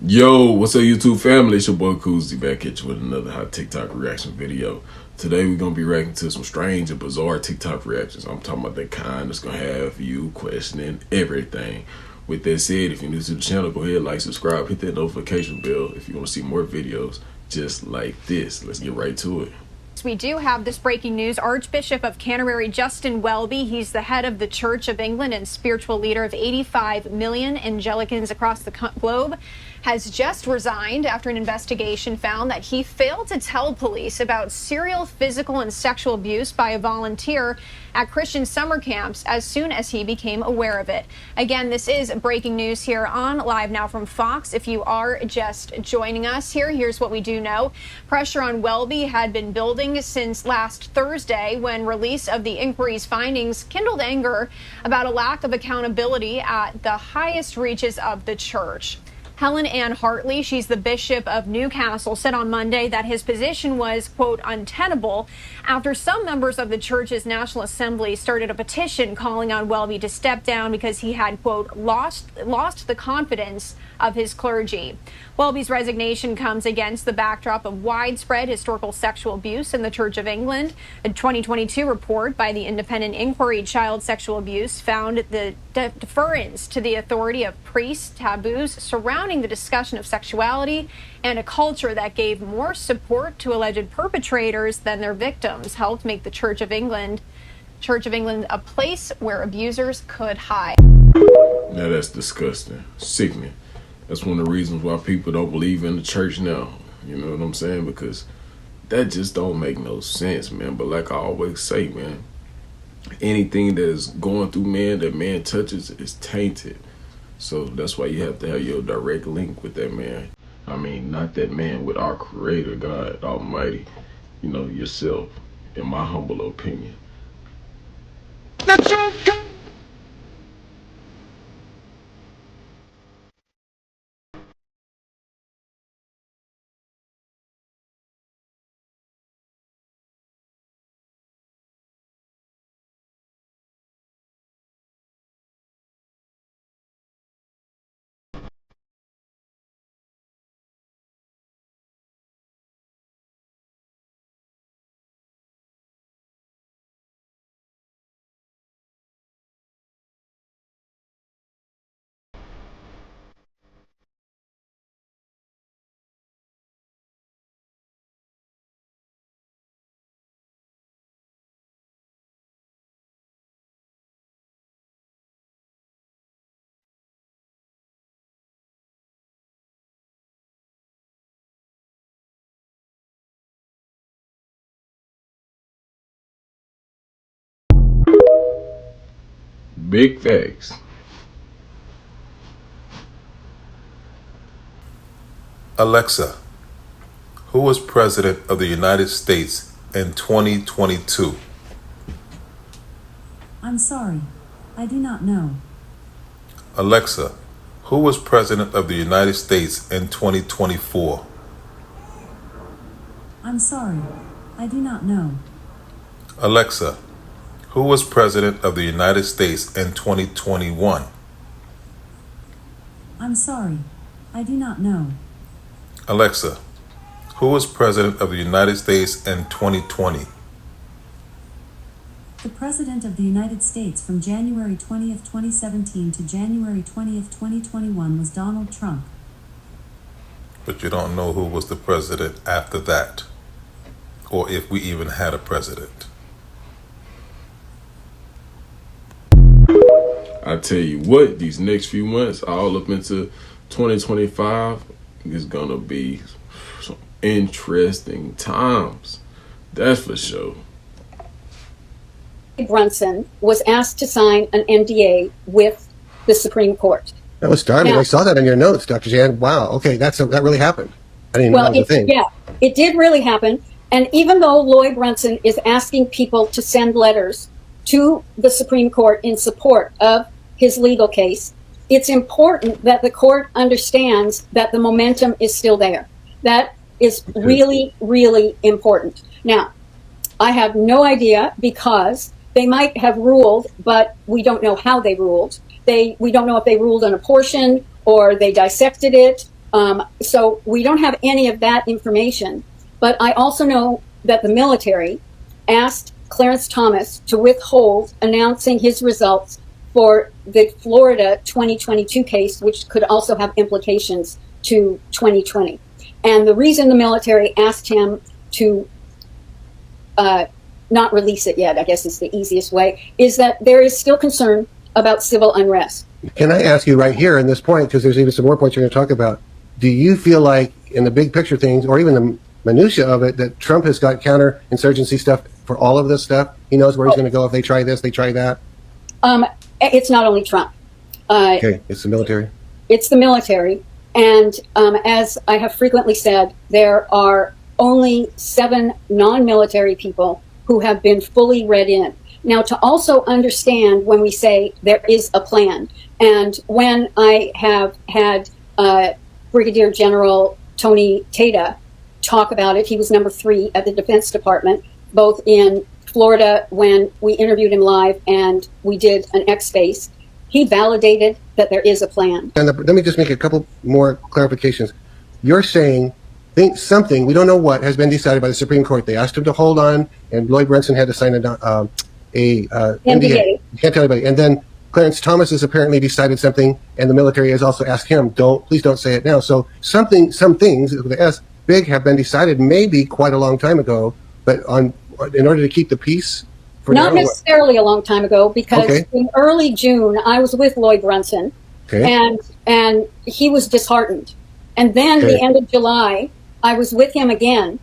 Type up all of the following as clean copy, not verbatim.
Yo, what's up YouTube family? It's your boy DONCOOZIE back at you with another hot TikTok reaction video. Today we're going to be reacting to some strange and bizarre TikTok reactions. I'm talking about that kind that's going to have you questioning everything. With that said, if you're new to the channel, go ahead, like, subscribe, hit that notification bell if you want to see more videos just like this. Let's get right to it. We do have this breaking news. Archbishop of Canterbury, Justin Welby, he's the head of the Church of England and spiritual leader of 85 million Anglicans across the globe, has just resigned after an investigation found that he failed to tell police about serial physical and sexual abuse by a volunteer at Christian summer camps as soon as he became aware of it. Again, this is breaking news here on Live Now from Fox. If you are just joining us here, here's what we do know. Pressure on Welby had been building since last Thursday when release of the inquiry's findings kindled anger about a lack of accountability at the highest reaches of the church. Helen Ann Hartley, she's the Bishop of Newcastle, said on Monday that his position was, quote, untenable after some members of the church's National Assembly started a petition calling on Welby to step down because he had, quote, lost the confidence of his clergy. Welby's resignation comes against the backdrop of widespread historical sexual abuse in the Church of England. A 2022 report by the Independent Inquiry Child Sexual Abuse found the deference to the authority of priests, taboos surrounding the discussion of sexuality, and a culture that gave more support to alleged perpetrators than their victims helped make the Church of England a place where abusers could hide. Now that's disgusting, sickening. That's one of the reasons why people don't believe in the church now. You know what I'm saying? Because that just don't make no sense, man. But like I always say, man, anything that is going through man that man touches is tainted. So that's why you have to have your direct link with that man. I mean, not that man, with our creator, God Almighty, you know, yourself, in my humble opinion. Big facts. Alexa, who was President of the United States in 2022? I'm sorry, I do not know. Alexa, who was President of the United States in 2024? I'm sorry, I do not know. Alexa, who was President of the United States in 2021? I'm sorry, I do not know. Alexa, who was President of the United States in 2020? The President of the United States from January 20th, 2017 to January 20th, 2021 was Donald Trump. But you don't know who was the president after that, or if we even had a president. I tell you what, these next few months, all up into 2025, is gonna be some interesting times. That's for sure. Brunson was asked to sign an NDA with the Supreme Court. That was startling. I saw that in your notes, Dr. Jan. Wow. Okay, that really happened. I didn't know that was a thing. Yeah, it did really happen. And even though Lloyd Brunson is asking people to send letters to the Supreme Court in support of his legal case, it's important that the court understands that the momentum is still there. That is really, really important. Now, I have no idea, because they might have ruled, but we don't know how they ruled. We don't know if they ruled on a portion or they dissected it. So we don't have any of that information. But I also know that the military asked Clarence Thomas to withhold announcing his results for the Florida 2022 case, which could also have implications to 2020. And the reason the military asked him to not release it yet, I guess is the easiest way, is that there is still concern about civil unrest. Can I ask you right here in this point, because there's even some more points you're going to talk about, do you feel like in the big picture things, or even the minutia of it, that Trump has got counterinsurgency stuff for all of this stuff? He knows where he's going to go if they try this, they try that? It's not only Trump. Okay, it's the military? It's the military. And as I have frequently said, there are only 7 non-military people who have been fully read in. Now, to also understand when we say there is a plan, and when I have had Brigadier General Tony Tata talk about it, he was number 3 at the Defense Department, both in Florida when we interviewed him live and we did an X-Space. He validated that there is a plan. And let me just make a couple more clarifications. You're saying something, we don't know what, has been decided by the Supreme Court. They asked him to hold on, and Lloyd Brinson had to sign a NDA. You can't tell anybody. And then Clarence Thomas has apparently decided something, and the military has also asked him, please don't say it now. So some things with the S, big, have been decided maybe quite a long time ago, but in order to keep the peace. Not necessarily a long time ago, because in early June, I was with Lloyd Brinson, and he was disheartened. And then the end of July, I was with him again.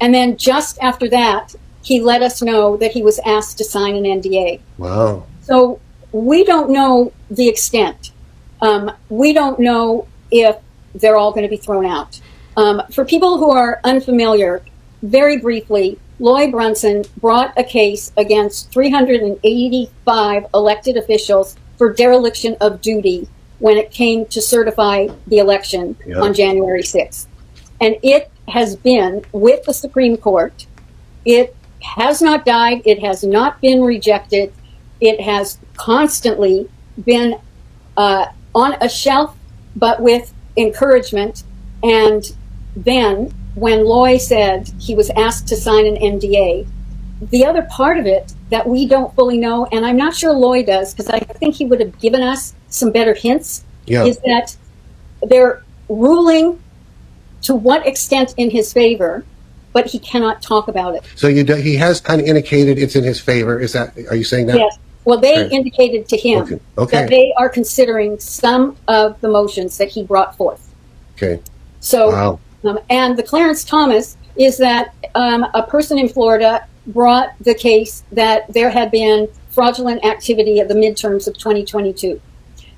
And then just after that, he let us know that he was asked to sign an NDA. Wow. So we don't know the extent. We don't know if they're all going to be thrown out. For people who are unfamiliar, very briefly, Lloyd Brinson brought a case against 385 elected officials for dereliction of duty when it came to certify the election on January 6th. And it has been with the Supreme Court. It has not died. It has not been rejected. It has constantly been on a shelf, but with encouragement. And then when Loy said he was asked to sign an NDA, the other part of it that we don't fully know, and I'm not sure Loy does, because I think he would have given us some better hints, is that they're ruling to what extent in his favor, but he cannot talk about it. So he has kind of indicated it's in his favor. Are you saying that? Yes. Well, they indicated to him that they are considering some of the motions that he brought forth. Okay. So, and the Clarence Thomas is that a person in Florida brought the case that there had been fraudulent activity at the midterms of 2022.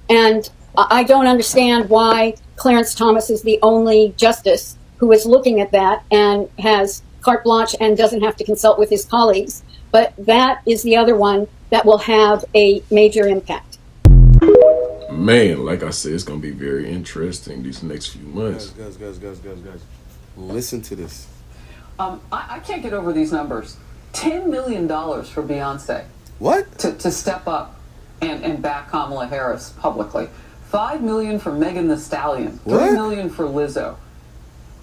And I don't understand why Clarence Thomas is the only justice who is looking at that and has carte blanche and doesn't have to consult with his colleagues. But that is the other one that will have a major impact. Man, like I said, it's going to be very interesting these next few months. Guys. Listen to this. I can't get over these numbers. $10 million for Beyonce. What? To step up and back Kamala Harris publicly. $5 million for Megan Thee Stallion. $3 million for Lizzo.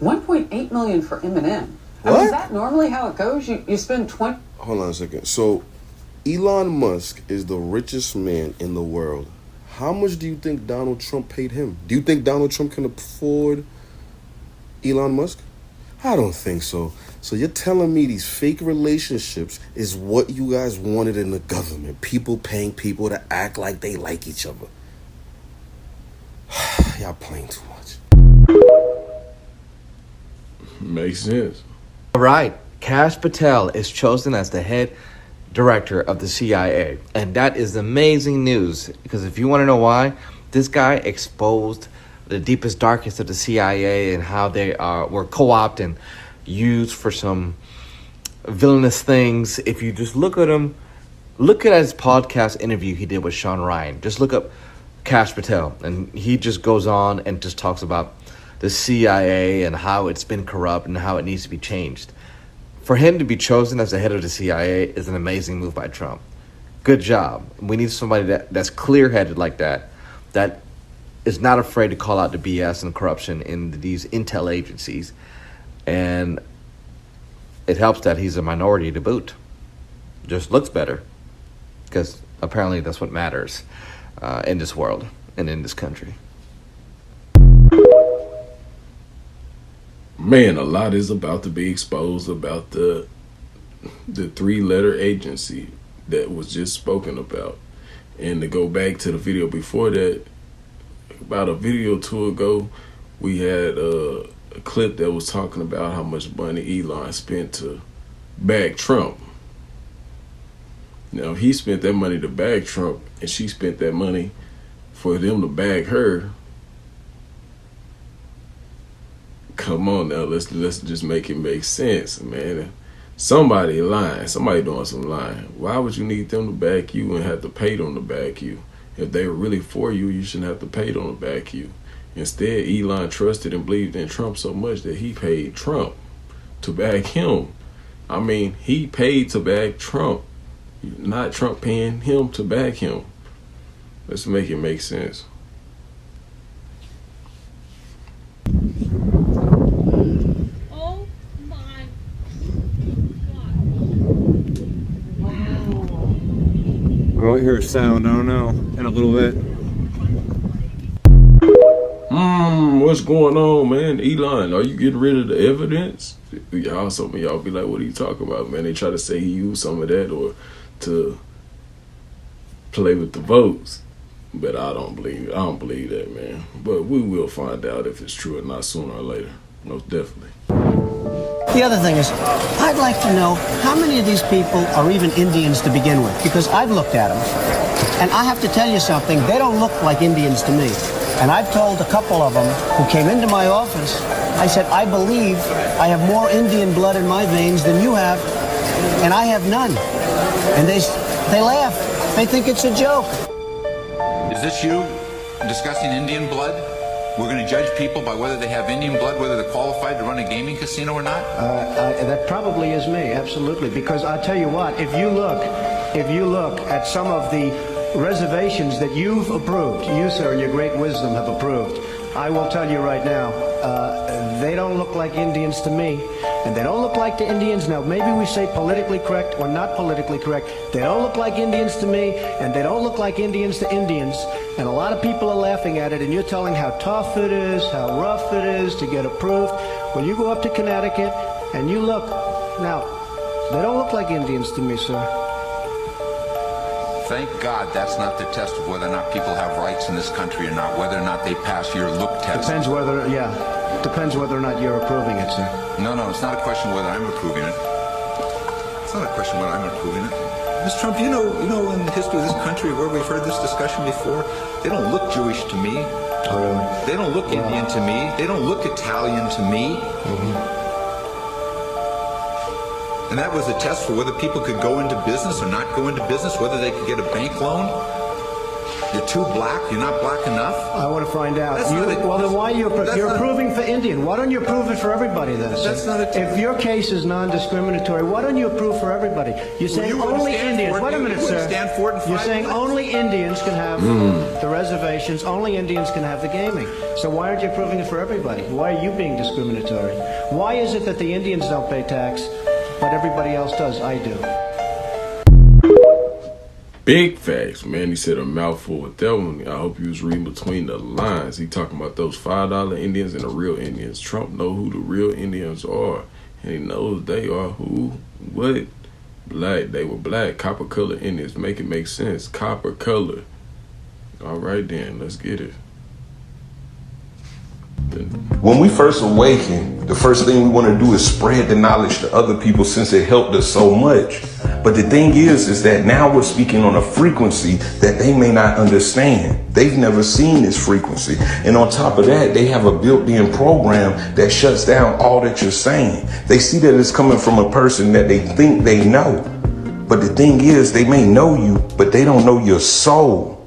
$1.8 million for Eminem. I mean, is that normally how it goes? You spend 20... Hold on a second. So, Elon Musk is the richest man in the world. How much do you think Donald Trump paid him? Do you think Donald Trump can afford Elon Musk? I don't think so. So you're telling me these fake relationships is what you guys wanted in the government? People paying people to act like they like each other. Y'all playing too much. Makes sense. All right. Kash Patel is chosen as the head director of the CIA. And that is amazing news, because if you want to know why, this guy exposed the deepest, darkest of the CIA and how they were co-opted and used for some villainous things. If you just look at him, look at his podcast interview he did with Sean Ryan. Just look up Kash Patel, and he just goes on and just talks about the CIA and how it's been corrupt and how it needs to be changed. For him to be chosen as the head of the CIA is an amazing move by Trump. Good job. We need somebody that's clear-headed like that is not afraid to call out the BS and corruption in these intel agencies. And it helps that he's a minority to boot. Just looks better, because apparently that's what matters in this world and in this country. Man, a lot is about to be exposed about the 3-letter agency that was just spoken about. And to go back to the video before that, about a video or two ago, we had a clip that was talking about how much money Elon spent to bag Trump. Now, he spent that money to bag Trump, and she spent that money for them to bag her. Come on now, let's just make it make sense, man. Somebody lying, somebody doing some lying. Why would you need them to back you and have to pay them to back you? If they were really for you, you shouldn't have to pay them to back you. Instead, Elon trusted and believed in Trump so much that he paid Trump to back him. I mean, he paid to back Trump, not Trump paying him to back him. Let's make it make sense. Oh my God. I won't hear a sound, I don't know, in a little bit. What's going on, man? Elon, are you getting rid of the evidence? Y'all, some of y'all be like, what are you talking about, man? They try to say he used some of that or to play with the votes. But I don't believe that, man. But we will find out if it's true or not sooner or later. Most definitely. The other thing is, I'd like to know how many of these people are even Indians to begin with, because I've looked at them, and I have to tell you something, they don't look like Indians to me. And I've told a couple of them who came into my office, I said, I believe I have more Indian blood in my veins than you have, and I have none. And they laugh. They think it's a joke. Is this you discussing Indian blood? We're going to judge people by whether they have Indian blood, whether they're qualified to run a gaming casino or not? That probably is me, absolutely. Because I tell you what, if you look at some of the reservations that you've approved, you, sir, in your great wisdom have approved, I will tell you right now, they don't look like Indians to me, and they don't look like the Indians. Now, maybe we say politically correct or not politically correct. They don't look like Indians to me, and they don't look like Indians to Indians. And a lot of people are laughing at it, and you're telling how tough it is, how rough it is to get approved. When you go up to Connecticut and you look, now, they don't look like Indians to me, sir. Thank God that's not the test of whether or not people have rights in this country or not, whether or not they pass your look test. Depends whether or not you're approving it, sir. No, it's not a question whether I'm approving it. It's not a question whether I'm approving it. Mr. Trump, you know in the history of this country where we've heard this discussion before, they don't look Jewish to me. Oh, really? They don't look Indian to me. They don't look Italian to me. Mm-hmm. And that was a test for whether people could go into business or not go into business, whether they could get a bank loan. You're too black, you're not black enough. I want to find out. Then why you're approving for Indian? Why don't you approve it for everybody then? That's not a test. If your case is non-discriminatory, why don't you approve for everybody? You're saying only Indians. Wait a minute, sir. Stand for it in 5 You're saying minutes. only Indians can have the reservations, only Indians can have the gaming. So why aren't you approving it for everybody? Why are you being discriminatory? Why is it that the Indians don't pay tax, but everybody else does? I do. Big facts, man. He said a mouthful with that one. I hope you was reading between the lines. He talking about those $5 Indians and the real Indians. Trump know who the real Indians are, and he knows they are who, what, black. They were black, copper color Indians. Make it make sense. Copper color. All right then, let's get it. When we first awaken, the first thing we want to do is spread the knowledge to other people since it helped us so much. But the thing is that now we're speaking on a frequency that they may not understand. They've never seen this frequency. And on top of that, they have a built-in program that shuts down all that you're saying. They see that it's coming from a person that they think they know. But the thing is, they may know you, but they don't know your soul.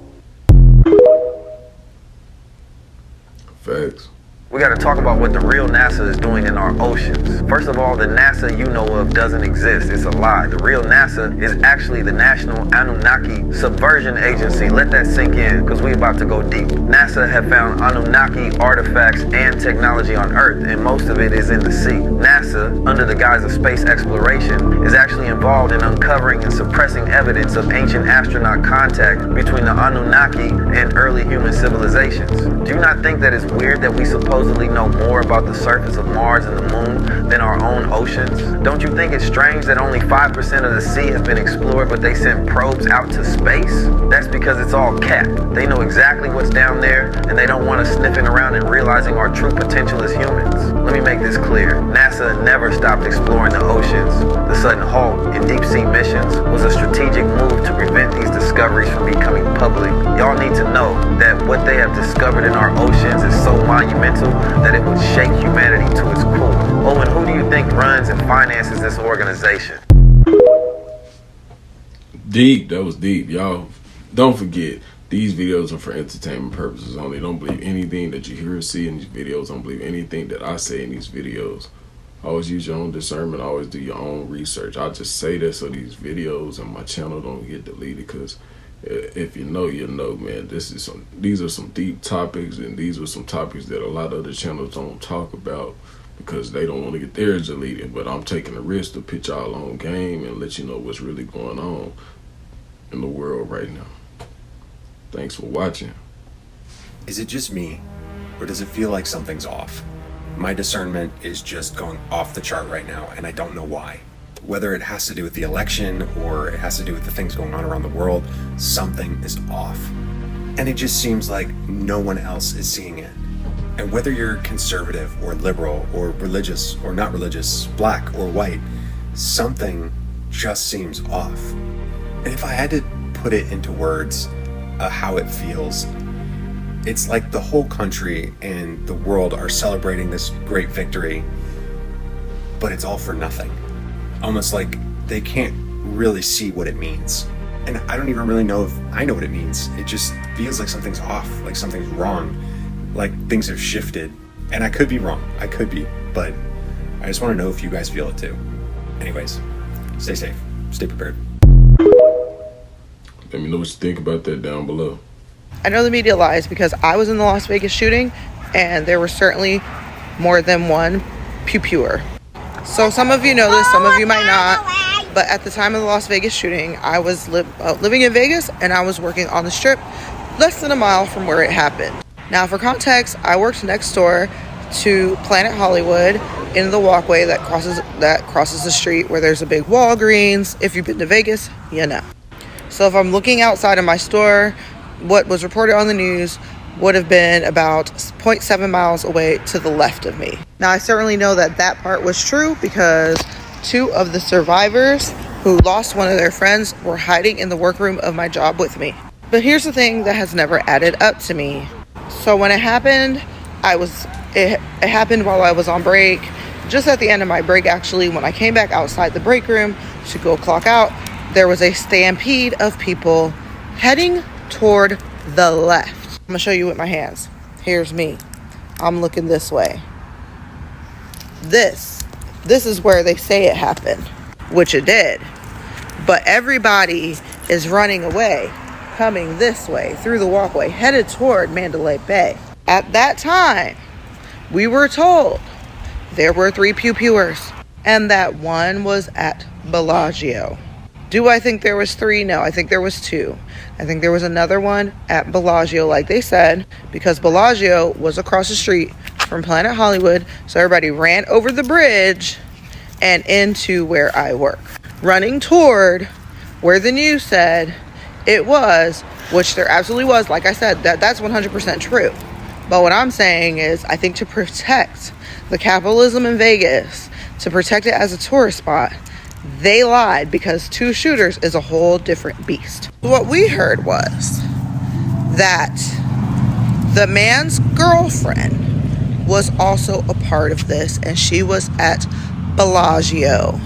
Facts. We got to talk about what the real NASA is doing in our oceans. First of all, the NASA you know of doesn't exist. It's a lie. The real NASA is actually the National Anunnaki Subversion Agency. Let that sink in, because we about to go deep. NASA have found Anunnaki artifacts and technology on Earth, and most of it is in the sea. NASA, under the guise of space exploration, is actually involved in uncovering and suppressing evidence of ancient astronaut contact between the Anunnaki and early human civilizations. Do you not think that it's weird that we supposedly know more about the surface of Mars and the moon than our own oceans? Don't you think it's strange that only 5% of the sea has been explored, but they sent probes out to space? That's because it's all capped. They know exactly what's down there, and they don't want us sniffing around and realizing our true potential as humans. Let me make this clear. NASA never stopped exploring the oceans. The sudden halt in deep sea missions was a strategic move to prevent these discoveries from becoming public. Y'all need to know that what they have discovered in our oceans is so monumental that it would shake humanity to its core. Oh, and who do you think runs and finances this organization? Deep, that was deep. Y'all, don't forget, these videos are for entertainment purposes only. Don't believe anything that you hear or see in these videos. Don't believe anything that I say in these videos. Always use your own discernment. Always do your own research. I just say that so these videos and my channel don't get deleted, because if you know, you know, man. These are some deep topics, and these are some topics that a lot of other channels don't talk about because they don't want to get theirs deleted. But I'm taking the risk to pitch y'all on game and let you know what's really going on in the world right now. Thanks for watching. Is it just me, or does it feel like something's off? My discernment is just going off the chart right now, and I don't know why. Whether it has to do with the election or it has to do with the things going on around the world, something is off. And it just seems like no one else is seeing it. And whether you're conservative or liberal or religious or not religious, black or white, something just seems off. And if I had to put it into words, how it feels, it's like the whole country and the world are celebrating this great victory, but it's all for nothing. Almost like they can't really see what it means. And I don't even really know if I know what it means. It just feels like something's off, like something's wrong, like things have shifted. And I could be wrong, I could be, but I just want to know if you guys feel it too. Anyways, stay safe, stay prepared. Let me know what you think about that down below. I know the media lies because I was in the Las Vegas shooting and there were certainly more than one pew-pewer. So some of you know this, some of you might not, but at the time of the Las Vegas shooting, I was living in Vegas and I was working on the Strip less than a mile from where it happened. Now for context, I worked next door to Planet Hollywood in the walkway that crosses the street where there's a big Walgreens. If you've been to Vegas, you know. So if I'm looking outside of my store, what was reported on the news would have been about 0.7 miles away to the left of me. Now, I certainly know that that part was true because 2 of the survivors who lost one of their friends were hiding in the workroom of my job with me. But here's the thing that has never added up to me. So when it happened, it happened while I was on break. Just at the end of my break, actually, when I came back outside the break room to go clock out, there was a stampede of people heading toward the left. I'm gonna show you with my hands. Here's me. I'm looking this way. This is where they say it happened, which it did. But everybody is running away, coming this way through the walkway, headed toward Mandalay Bay. At that time, we were told there were 3 pew-pewers and that one was at Bellagio. Do I think there was 3? No, I think there was 2. I think there was another one at Bellagio, like they said, because Bellagio was across the street from Planet Hollywood. So everybody ran over the bridge and into where I work, running toward where the news said it was, which there absolutely was. Like I said, that's 100% true. But what I'm saying is, I think to protect the capitalism in Vegas, to protect it as a tourist spot, they lied, because 2 shooters is a whole different beast. What we heard was that the man's girlfriend was also a part of this, and she was at Bellagio.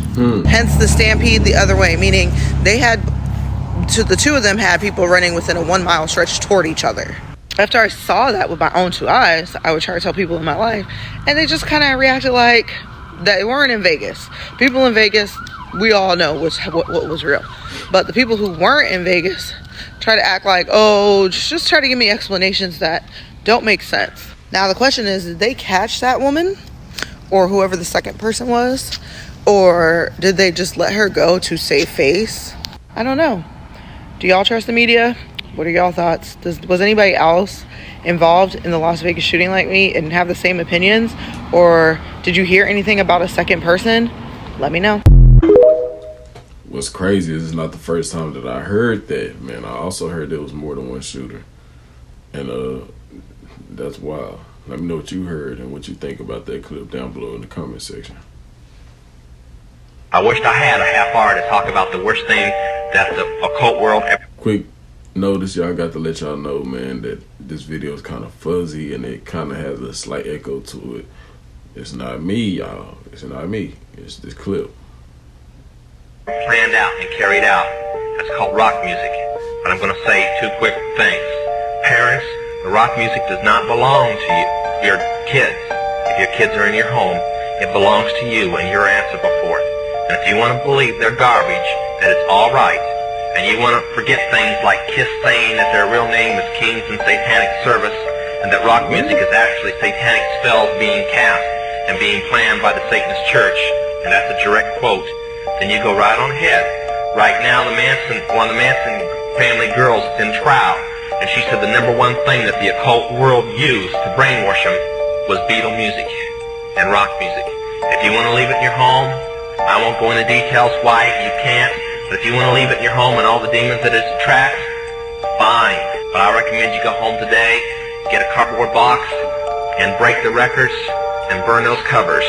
Hence the stampede the other way, meaning the 2 of them had people running within a 1 mile stretch toward each other. After I saw that with my own 2 eyes, I would try to tell people in my life, and they just kind of reacted like they weren't in Vegas. People in Vegas, we all know what was real. But the people who weren't in Vegas try to act like, oh, just try to give me explanations that don't make sense. Now the question is, did they catch that woman or whoever the second person was? Or did they just let her go to save face? I don't know. Do y'all trust the media? What are y'all thoughts? Was anybody else involved in the Las Vegas shooting like me and have the same opinions? Or did you hear anything about a second person? Let me know. What's crazy is it's not the first time that I heard that, man. I also heard there was more than one shooter. And that's wild. Let me know what you heard and what you think about that clip down below in the comment section. I wished I had a half hour to talk about the worst thing that the occult world ever... Quick notice, y'all got to let y'all know, man, that this video is kind of fuzzy and it kind of has a slight echo to it. It's not me, y'all. It's not me. It's this clip. Planned out and carried out. It's called rock music. But I'm going to say 2 quick things. Parents, the rock music does not belong to you, your kids. If your kids are in your home, it belongs to you and your answer before it. And if you want to believe they're garbage, that it's all right, and you want to forget things like Kiss saying that their real name is Kings and Satanic Service, and that rock music is actually satanic spells being cast and being planned by the Satanist Church, and that's a direct quote, then you go right on ahead. Right now, one of the Manson family girls is in trial, and she said the #1 thing that the occult world used to brainwash them was Beatle music and rock music. If you want to leave it in your home, I won't go into details why you can't, but if you want to leave it in your home and all the demons that it attracts, fine. But I recommend you go home today, get a cardboard box, and break the records, and burn those covers,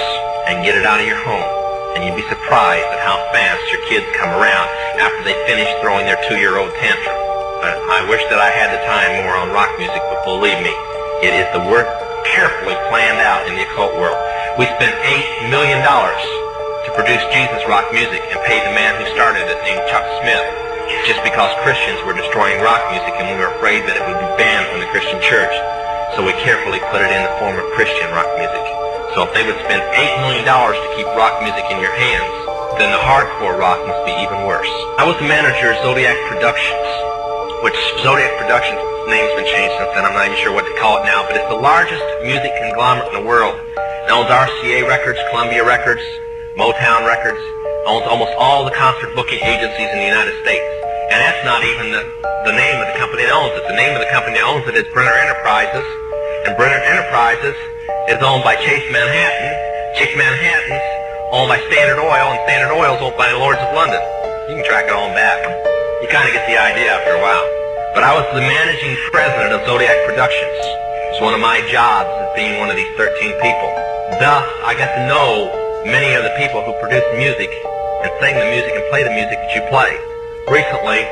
and get it out of your home. And you'd be surprised at how fast your kids come around after they finish throwing their 2-year-old tantrum. But I wish that I had the time more on rock music, but believe me, it is the work carefully planned out in the occult world. We spent $8 million to produce Jesus rock music and pay the man who started it named Chuck Smith just because Christians were destroying rock music and we were afraid that it would be banned from the Christian church. So we carefully put it in the form of Christian rock music. So if they would spend $8 million to keep rock music in your hands, then the hardcore rock must be even worse. I was the manager of Zodiac Productions, which Zodiac Productions name's been changed since then. I'm not even sure what to call it now, but it's the largest music conglomerate in the world. It owns RCA Records, Columbia Records, Motown Records, owns almost all the concert booking agencies in the United States. And that's not even the name of the company that owns it. The name of the company that owns it is Brenner Enterprises. And Brenner Enterprises is owned by Chase Manhattan. Chase Manhattan's owned by Standard Oil, and Standard Oil's owned by the Lords of London. You can track it on back. You kind of get the idea after a while. But I was the managing president of Zodiac Productions. It's one of my jobs as being one of these 13 people. Thus, I got to know many of the people who produce music and sing the music and play the music that you play. Recently,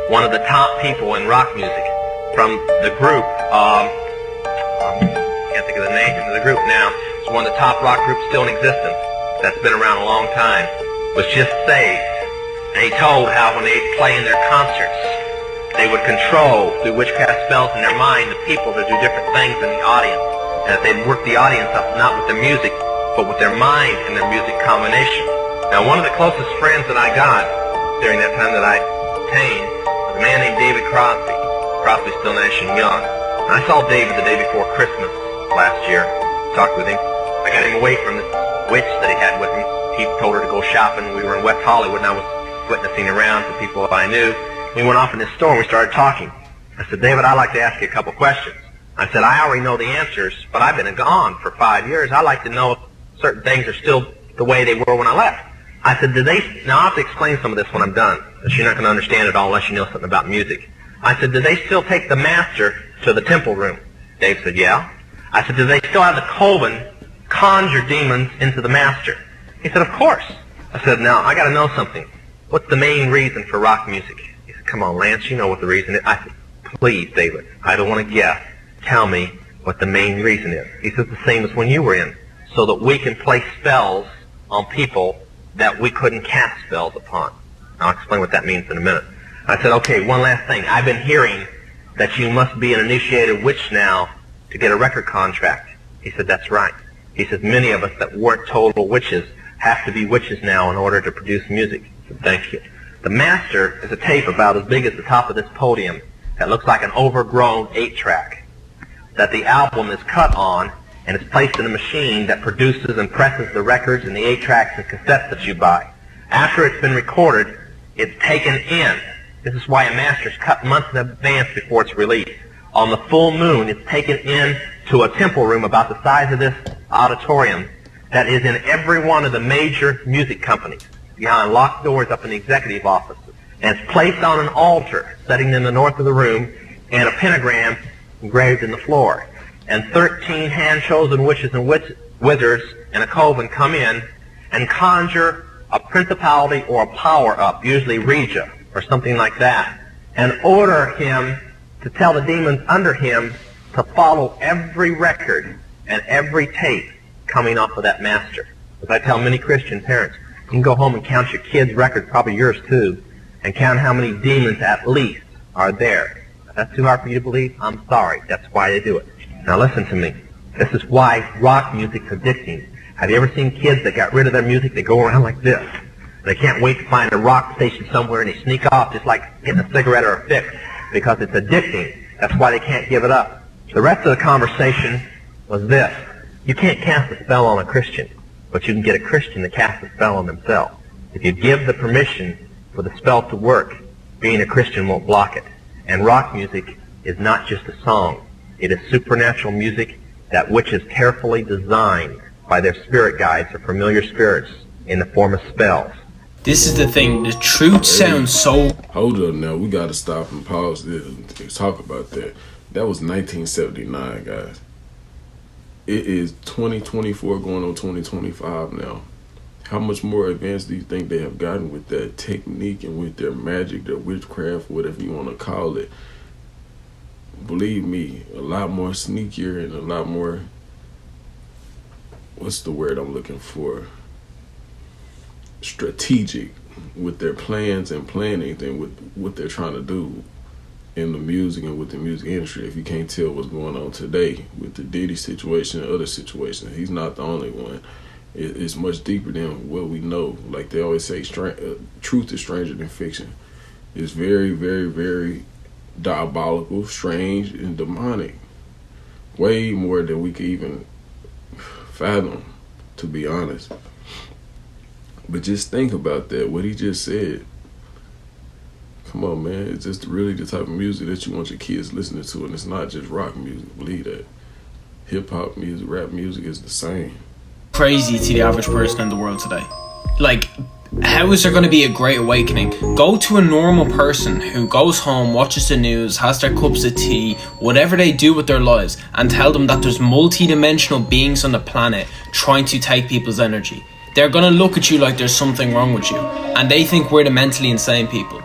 one of the top people in rock music from the group, I can't think of the name of the group now, it's one of the top rock groups still in existence that's been around a long time, was just saved. And he told how when they play in their concerts, they would control through witchcraft spells in their mind the people to do different things in the audience. And that they'd work the audience up not with the music, but with their mind and their music combination. Now, one of the closest friends that I got during that time that I obtained was a man named David Crosby. Crosby's still Nation Young. And I saw David the day before Christmas last year, talked with him. I got him away from this witch that he had with him. He told her to go shopping. We were in West Hollywood, and I was witnessing around to people I knew. We went off in this store, and we started talking. I said, David, I'd like to ask you a couple questions. I said, I already know the answers, but I've been gone for 5 years. I'd like to know if certain things are still the way they were when I left. I said, now I'll have to explain some of this when I'm done, because you're not going to understand it all unless you know something about music. I said, do they still take the master to the temple room? Dave said, yeah. I said, do they still have the coven conjure demons into the master? He said, of course. I said, now, I got to know something. What's the main reason for rock music? He said, come on, Lance, you know what the reason is. I said, please, David, I don't want to guess. Tell me what the main reason is. He says, the same as when you were in, so that we can play spells on people that we couldn't cast spells upon. I'll explain what that means in a minute. I said, okay, one last thing. I've been hearing that you must be an initiated witch now to get a record contract. He said, that's right. He says, many of us that weren't total witches have to be witches now in order to produce music. I said, thank you. The master is a tape about as big as the top of this podium that looks like an overgrown 8-track that the album is cut on and is placed in a machine that produces and presses the records and the 8-tracks and cassettes that you buy. After it's been recorded, it's taken in. This is why a master's cut months in advance before it's released. On the full moon, it's taken in to a temple room about the size of this auditorium that is in every one of the major music companies, behind locked doors up in the executive offices. And it's placed on an altar sitting in the north of the room and a pentagram engraved in the floor. And 13 hand-chosen witches and wizards and a coven come in and conjure a principality or a power up, usually Regia or something like that, and order him to tell the demons under him to follow every record and every tape coming off of that master. As I tell many Christian parents, you can go home and count your kids' records, probably yours too, and count how many demons at least are there. If that's too hard for you to believe, I'm sorry. That's why they do it. Now listen to me. This is why rock music's addicting. Have you ever seen kids that got rid of their music? They go around like this. They can't wait to find a rock station somewhere and they sneak off just like getting a cigarette or a fix because it's addicting. That's why they can't give it up. The rest of the conversation was this. You can't cast a spell on a Christian, but you can get a Christian to cast a spell on themselves. If you give the permission for the spell to work, being a Christian won't block it. And rock music is not just a song. It is supernatural music that witches carefully designed by their spirit guides or familiar spirits in the form of spells. This is the thing, the truth sounds so... Hold up now, we gotta stop and pause this and talk about that. That was 1979, guys. It is 2024 going on 2025 now. How much more advanced do you think they have gotten with that technique and with their magic, their witchcraft, whatever you want to call it? Believe me, a lot more sneakier and a lot more... What's the word I'm looking for? Strategic with their plans and planning and with what they're trying to do in the music and with the music industry. If you can't tell what's going on today with the Diddy situation and other situations, he's not the only one. It's much deeper than what we know. Like they always say, truth is stranger than fiction. It's very, very, very diabolical, strange, and demonic. Way more than we could even fathom, to be honest. But just think about that, what he just said. Come on, man. It's just really the type of music that you want your kids listening to, and it's not just rock music. Believe that. Hip-hop music, rap music is the same. Crazy to the average person in the world today. Like, how is there going to be a great awakening? Go to a normal person who goes home, watches the news, has their cups of tea, whatever they do with their lives, and tell them that there's multi-dimensional beings on the planet trying to take people's energy. They're going to look at you like there's something wrong with you, and they think we're the mentally insane people.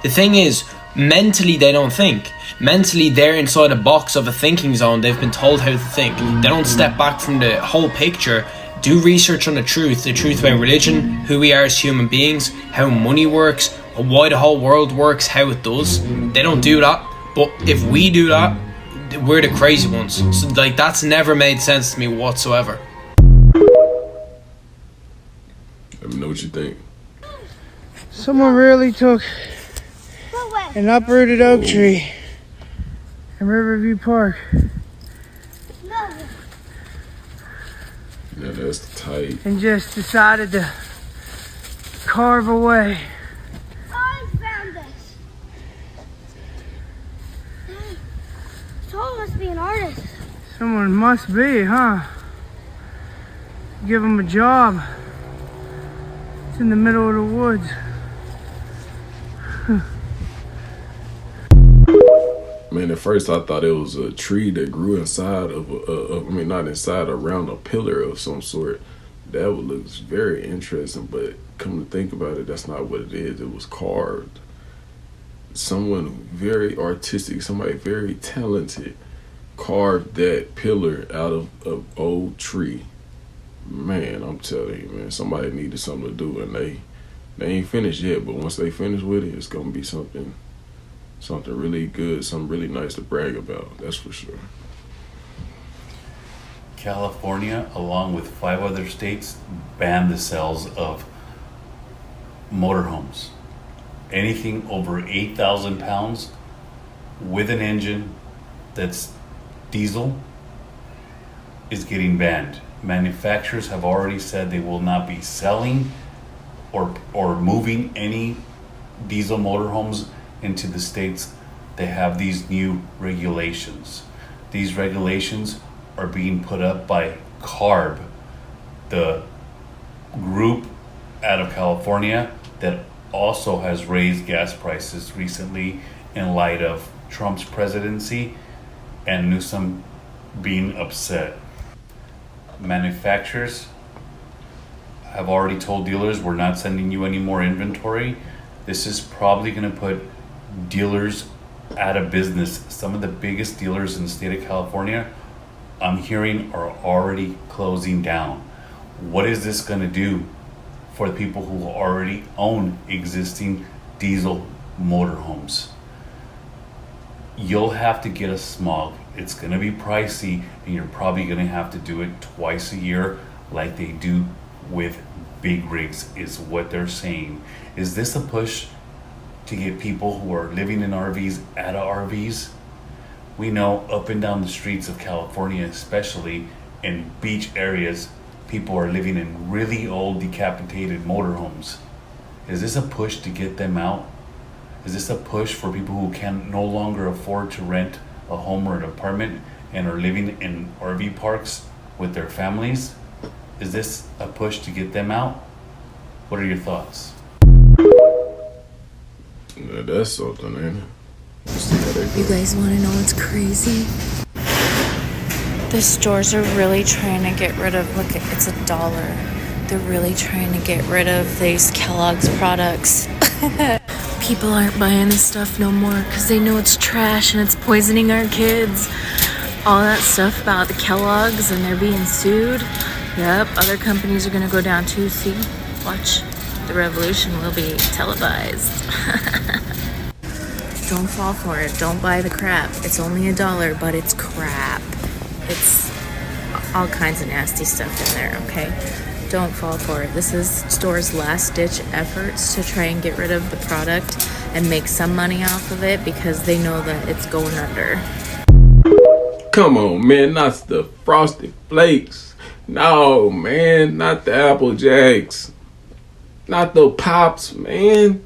The thing is, mentally they don't think. Mentally they're inside a box of a thinking zone. They've been told how to think. They don't step back from the whole picture, do research on the truth about religion, who we are as human beings, how money works, why the whole world works, how it does. They don't do that, but if we do that, we're the crazy ones. So, like, that's never made sense to me whatsoever. Let me know what you think. Someone really took an uprooted oak tree in Riverview Park. Yeah, that's tight. And just decided to carve away. I found this. Someone must be an artist. Someone must be, huh? Give them a job. It's in the middle of the woods. Man, at first I thought it was a tree that grew inside of not inside, around a pillar of some sort. That looks very interesting, but come to think about it, that's not what it is. It was carved. Someone very artistic, somebody very talented, carved that pillar out of an old tree. Man, I'm telling you, man, somebody needed something to do, and they ain't finished yet, but once they finish with it, it's gonna be something something really good, something really nice to brag about. That's for sure. California, along with 5 other states, banned the sales of motorhomes. Anything over 8,000 pounds with an engine that's diesel is getting banned. Manufacturers have already said they will not be selling or moving any diesel motorhomes into the states that have these new regulations. These regulations are being put up by CARB, the group out of California that also has raised gas prices recently in light of Trump's presidency and Newsom being upset. Manufacturers have already told dealers, we're not sending you any more inventory. This is probably going to put dealers out of business. Some of the biggest dealers in the state of California, I'm hearing, are already closing down. What is this going to do for the people who already own existing diesel motorhomes? You'll have to get a smog. It's going to be pricey, and you're probably going to have to do it twice a year like they do with big rigs, is what they're saying. Is this a push to get people who are living in RVs out of RVs? We know up and down the streets of California, especially in beach areas, people are living in really old decapitated motorhomes. Is this a push to get them out? Is this a push for people who can no longer afford to rent a home or an apartment and are living in RV parks with their families? Is this a push to get them out? What are your thoughts? Yeah, that's something, ain't it? You guys want to know what's crazy? The stores are really trying to get rid of, look, it's $1. They're really trying to get rid of these Kellogg's products. People aren't buying this stuff no more because they know it's trash and it's poisoning our kids. All that stuff about the Kellogg's and they're being sued. Yep, other companies are going to go down too. See, watch. The revolution will be televised. Don't fall for it. Don't buy the crap. It's only $1, but it's crap. It's all kinds of nasty stuff in there, okay? Don't fall for it. This is stores' last-ditch efforts to try and get rid of the product and make some money off of it because they know that it's going under. Come on, man, not the Frosted Flakes. No, man, not the Apple Jacks. Not the Pops, man.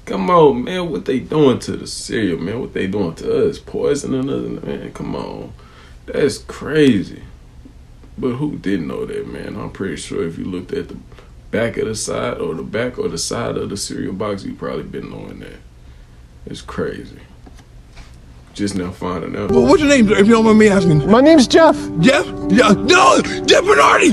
Come on, man, what they doing to the cereal, man? What they doing to us? Poisoning us, man, come on. That's crazy. But who didn't know that, man? I'm pretty sure if you looked at the back of the side or the back or the side of the cereal box, you probably been knowing that. It's crazy. Just now finding out. Well, what's your name, if you don't mind me asking? My name's Jeff. Jeff? Yeah, no, Jeff Bernardi!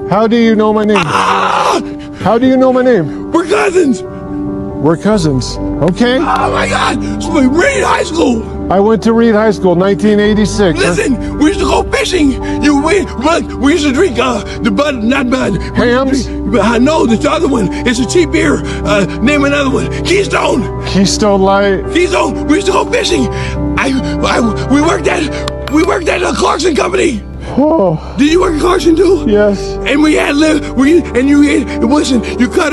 How do you know my name? How do you know my name? We're cousins! We're cousins. Okay. Oh my God! So we Reed High School! I went to Reed High School, 1986. Listen, we used to go fishing. We used to drink the Bud, not Bud. Hams? I know, the other one. It's a cheap beer. Name another one. Keystone. Keystone Light. Keystone. We used to go fishing. We worked at a Clarkson company. Oh. Did you work at Clarkson too? Yes. And we had you cut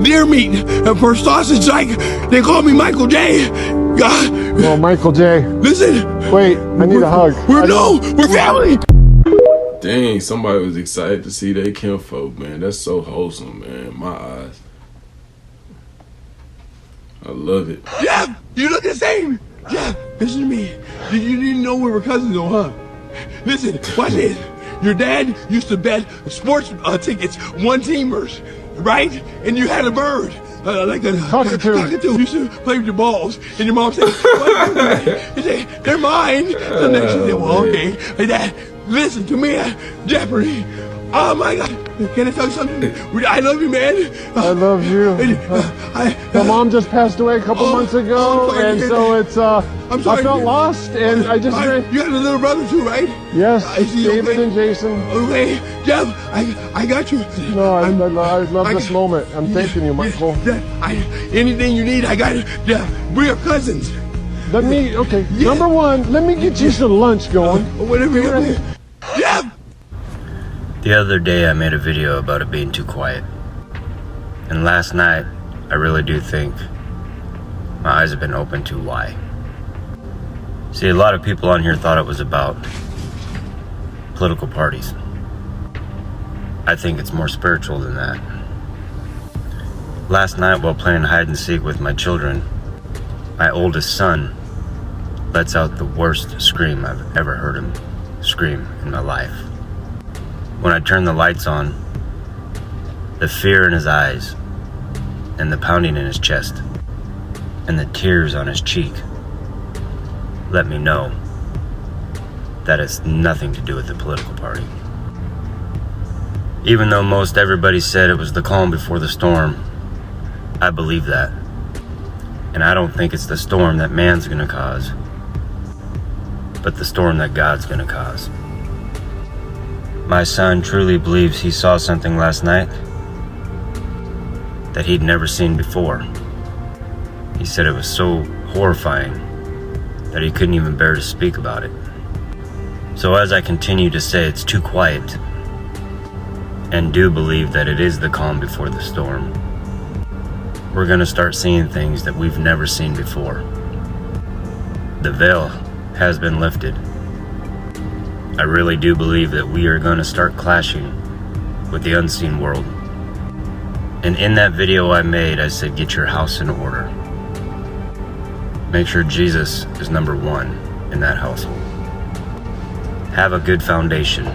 deer meat for sausage, like they call me Michael J. God. Oh, Michael J. Listen. Wait, I need a hug. We're family. Dang, somebody was excited to see their kinfolk, man. That's so wholesome, man. In my eyes. I love it. Yeah, you look the same. Yeah, listen to me. You didn't know we were cousins though, huh? Listen, watch this. Your dad used to bet sports tickets, one-teamers, right? And you had a bird, like a cockatoo. You used to play with your balls, and your mom said, "What?" Said, "They're mine." So next she said, "Well, okay." Like that. Listen to me, Jeopardy. Oh my God! Can I tell you something? I love you, man. I love you. My mom just passed away a couple months ago, and so it's I'm sorry. I felt lost, and I just... You got a little brother too, right? Yes, David okay? and Jason. Okay, Jeff, I got you. No, I love this moment. I'm thanking you, Michael. Anything you need, I got it. Jeff, we are cousins. Let me, okay, number one, let me get you some lunch going. Whatever you want. Jeff! The other day I made a video about it being too quiet. And last night, I really do think my eyes have been opened to why. See, a lot of people on here thought it was about political parties. I think it's more spiritual than that. Last night while playing hide and seek with my children, my oldest son lets out the worst scream I've ever heard him scream in my life. When I turned the lights on, the fear in his eyes and the pounding in his chest and the tears on his cheek let me know that it's nothing to do with the political party. Even though most everybody said it was the calm before the storm, I believe that. And I don't think it's the storm that man's gonna cause, but the storm that God's gonna cause. My son truly believes he saw something last night that he'd never seen before. He said it was so horrifying that he couldn't even bear to speak about it. So as I continue to say it's too quiet, and do believe that it is the calm before the storm, we're gonna start seeing things that we've never seen before. The veil has been lifted. I really do believe that we are gonna start clashing with the unseen world. And in that video I made, I said, get your house in order. Make sure Jesus is number one in that household. Have a good foundation.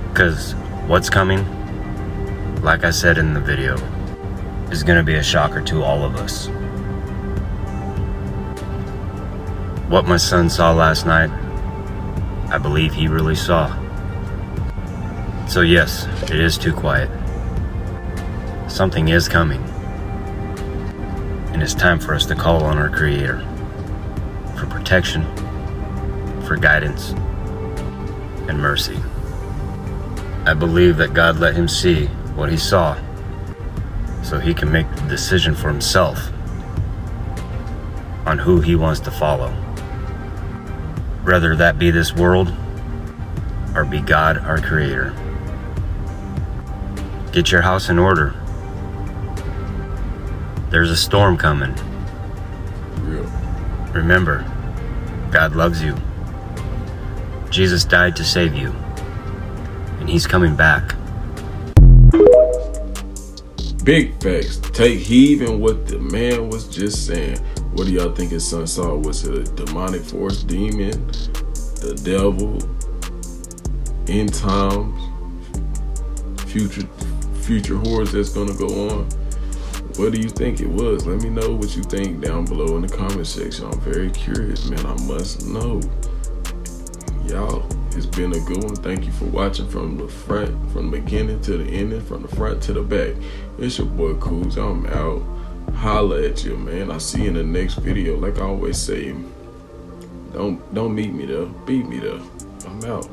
Because what's coming, like I said in the video, is gonna be a shocker to all of us. What my son saw last night, I believe he really saw. So yes, it is too quiet. Something is coming. And it's time for us to call on our Creator for protection, for guidance, and mercy. I believe that God let him see what he saw so he can make the decision for himself on who he wants to follow. Whether that be this world or be God, our Creator. Get your house in order. There's a storm coming. Remember, God loves you. Jesus died to save you, and he's coming back. Big facts. Take heed in what the man was just saying. What do y'all think his son saw? Was it a demonic force, demon, the devil, end times, future horrors that's gonna go on? What do you think it was? Let me know what you think down below in the comment section. I'm very curious, man. I must know. Y'all, it's been a good one. Thank you for watching from the front, from the beginning to the ending, from the front to the back. It's your boy Coos. I'm out. Holla at you, man. I'll see you in the next video. Like I always say, don't meet me there. Beat me there. I'm out.